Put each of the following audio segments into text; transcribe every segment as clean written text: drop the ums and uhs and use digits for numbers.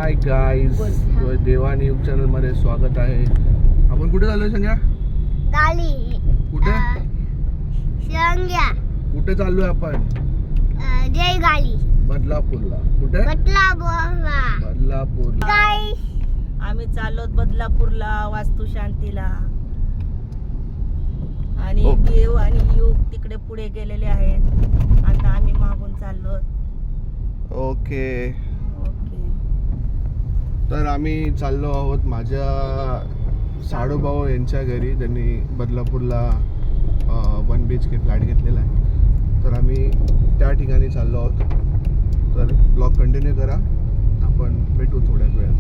Hi guys, देवान YouTube channel मध्ये स्वागत आहे. आपण कुठे चाललोय संग्या? गाली. कुठे? संग्या. कुठे चाललोय आपण? जय गाली. बदलापूरला. कुठे? बदलापूरला. गाईस, आम्ही चाललोत बदलापूरला वास्तुशांतीला आणि देव आणि युग तिकडे पुढे गेलेले आहेत. आता आम्ही मागून चाललो. ओके. ओके. तर आम्ही चाललो आहोत माझ्या साडूभाऊ यांच्या घरी. त्यांनी बदलापूरला 1 BHK फ्लॅट घेतलेला आहे. तर आम्ही त्या ठिकाणी चाललो आहोत. तर ब्लॉग कंटिन्यू करा, आपण भेटू थोड्याच वेळात.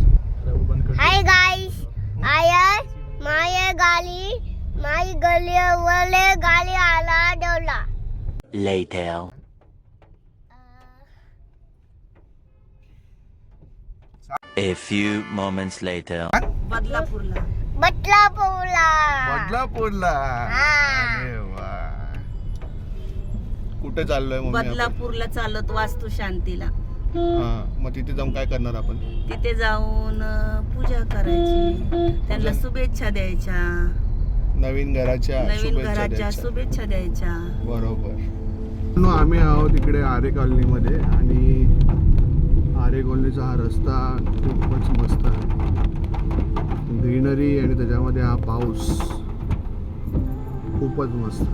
हाय गाईस, माय गलीवरले गाली आला Dola. Later. A few moments later. बदलापूरला. बदलापूरला. हा. अरे वा. कुठे चाललोय मम्मी आपण? बदलापूरला चाललोत वास्तुशांतीला. हा, मग तिथे जाऊन काय करणार आपण? तिथे जाऊन पूजा करायची, त्यांना शुभेच्छा द्यायच्या, नवीन घराच्या शुभेच्छा द्यायच्या. बरोबर. आम्ही आहोत इकडे आरे कॉलनीमध्ये आणि आरे कॉलनीचा हा रस्ता खूपच मस्त आहे. ग्रीनरी आणि त्याच्यामध्ये हा पाऊस खूपच मस्त.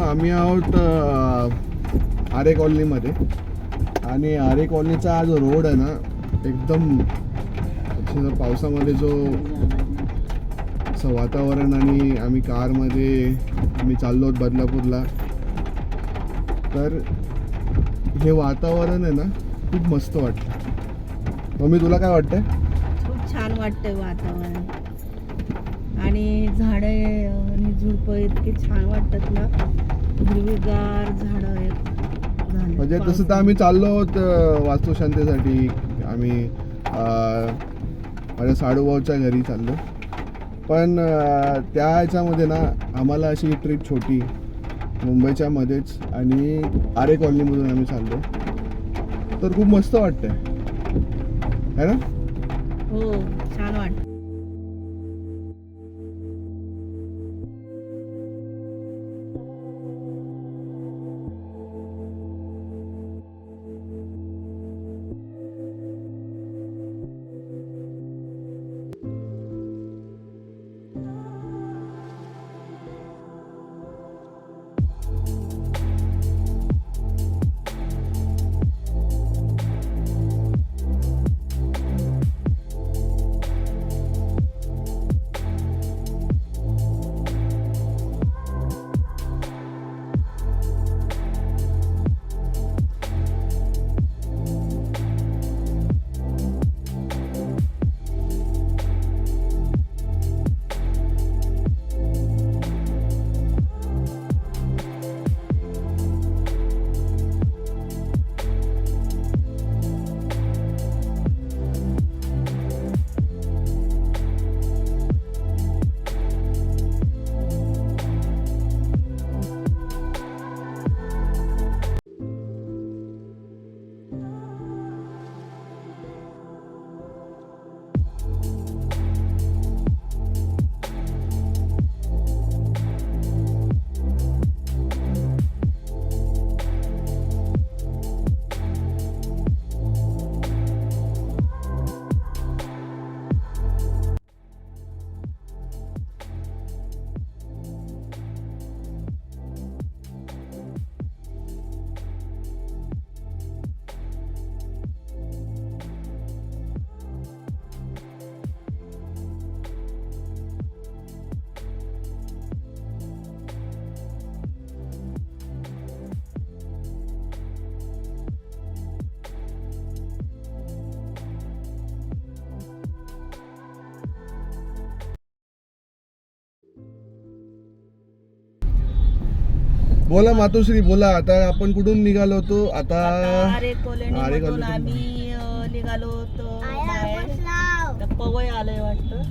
आम्ही आहोत आरे कॉलनीमध्ये आणि आरे कॉलनीचा हा जो रोड आहे ना, एकदम पावसामध्ये जो असं वातावरण, आणि आम्ही कारमध्ये आम्ही चाललो आहोत बदलापूरला. तर हे वातावरण आहे ना, खूप मस्त वाटतं. मम्मी तुला काय वाटतंय? खूप छान वाटतंय वातावरण आणि झाडं आणि झुडपं इतके छान वाटतात ना, हिरवीगार झाडं आहेत. म्हणजे तसं तर आम्ही चाललो आहोत वास्तुशांतीसाठी. आम्ही माझ्या साडूभाऊच्या घरी चाललो, पण त्या ह्याच्यामध्ये ना आम्हाला अशी ट्रिप छोटी मुंबईच्या मध्येच आणि आरे कॉलनीमधून आम्ही चाललो. तर खूप मस्त वाटतंय है ना? हो, छान वाटतं. बोला मातोश्री बोला. आता आपण कुठून निघालो होतो आता? आरे कॉलनीमधून कॉलनीतून. आम्ही निघालो होतो आया बाहेर. बसलाव. तर पवई आलंय वाटतं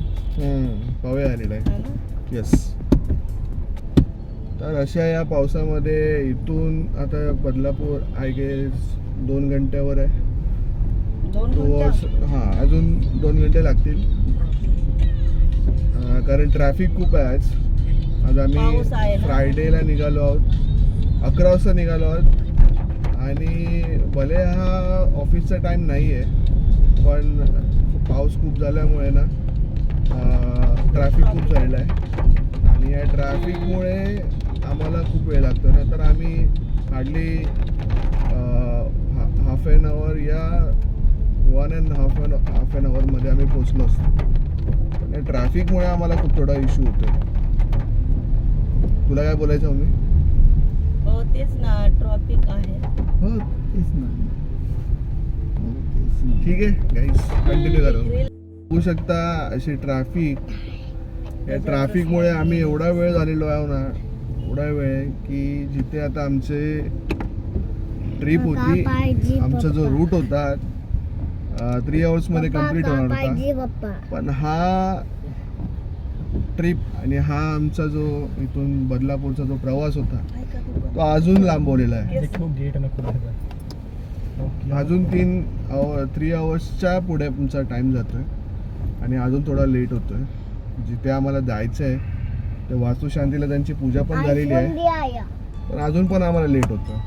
पवे आलेला आहे. है ना? येस. तर अशा या पावसामध्ये इथून आता बदलापूर आय गेस 2 घंट्यावर आहे. 2 घंटा. हां अजून 2 घंटे लागतील कारण ट्रॅफिक खूप आहे आज. आज पाऊस आहे आम्ही ना? फ्रायडेला निघालो आहोत. 11 वाजता निघालो आहोत आणि भले हा ऑफिसचा टाईम नाही आहे पण पाऊस खूप झाल्यामुळे ना ट्रॅफिक खूप झालेलं आहे आणि या ट्रॅफिकमुळे आम्हाला खूप वेळ लागतो ना. तर आम्ही हार्डली हाफ ॲन आवर या 1.5 ॲन आवरमध्ये आम्ही पोचलो असतो. पण या ट्रॅफिकमुळे आम्हाला खूप थोडा इश्यू होतो. तुला काय बोलायचं मम्मी? हो तेच ना ट्रॉफिक आहे. हो तेच ना. ठीक आहे गाईस कंटिन्यू करू. बघू शकता अशी ट्रॅफिक. या ट्रॅफिकमुळे आम्ही एवढा वेळ झालेलो आहे ना, एवढा वेळ की जिथे आता आमचे ट्रिप होती, आमचा जो रूट होता 3 आवर्समध्ये कंप्लीट होणार होता. पाहिजे पप्पा. पण हा ट्रिप आणि हा आमचा जो इथून बदलापूरचा जो प्रवास होता ऐका तू पण. तो अजून लांबवलेला आहे. अजून 3 आवर्सच्या पुढे आमचा टाईम जातोय आणि अजून थोडा लेट होतोय. जिथे आम्हाला जायचं आहे ते वास्तुशांतीला त्यांची पूजा पण झालेली आहे आयफोन दे आया. पण अजून पण आम्हाला लेट होतं.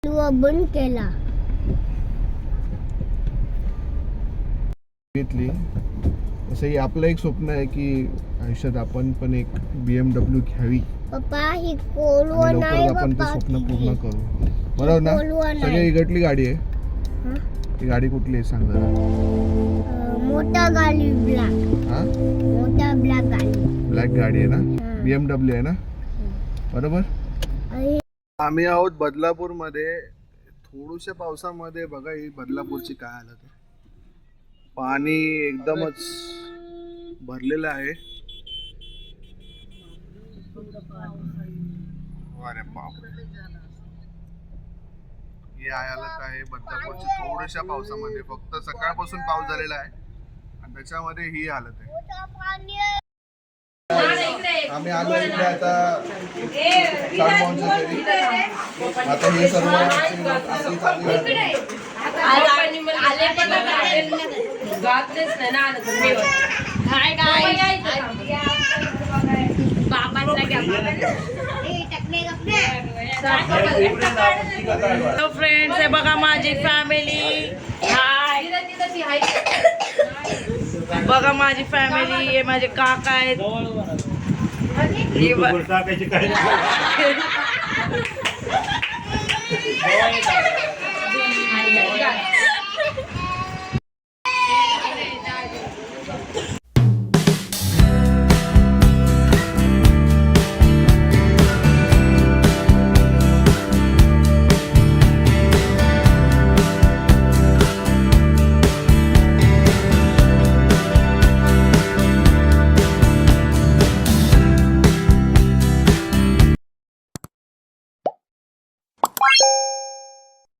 तू बंद केला. घेतली असंही आपलं एक स्वप्न आहे की आयुष्यात आपण पण एक BMW घ्यावी पप्पा ही आणि कोलवा नाही लवकरच आपण ते पप्पा. स्वप्न पूर्ण करू. बरोबर ना? कोलवा नाही. सगळी इकडली गाडी आहे. हं? ती गाडी कुठली आहे सांग जरा. मोठा गाडी ब्लॅक. हा मोठा ब्लॅक गाडी. ब्लॅक गाडी आहे ना? हं. BMW आहे ना? बरोबर. आणि आम्ही आहोत बदलापूरमध्ये. थोड्याशा पावसामध्ये बघा ही बदलापूरची काय हालत आहे. पाणी एकदमच भरलेलं आहे. अरे बापरे. ही हालत आहे बदलापूरची थोड्याशा पावसामध्ये. फक्त सकाळपासून पाऊस झालेला आहे आणि त्याच्यामध्ये ही हालत आहे. मोठा पाणी आहे. आम्ही आलो इकडे आता साडभाऊंच्या घरी. आता हे सर्व आपली चालली आहे. हॅलो फ्रेंड्स, हे बघा माझी फॅमिली. हाय बघा माझी फॅमिली. हे माझे काका आहेत. हे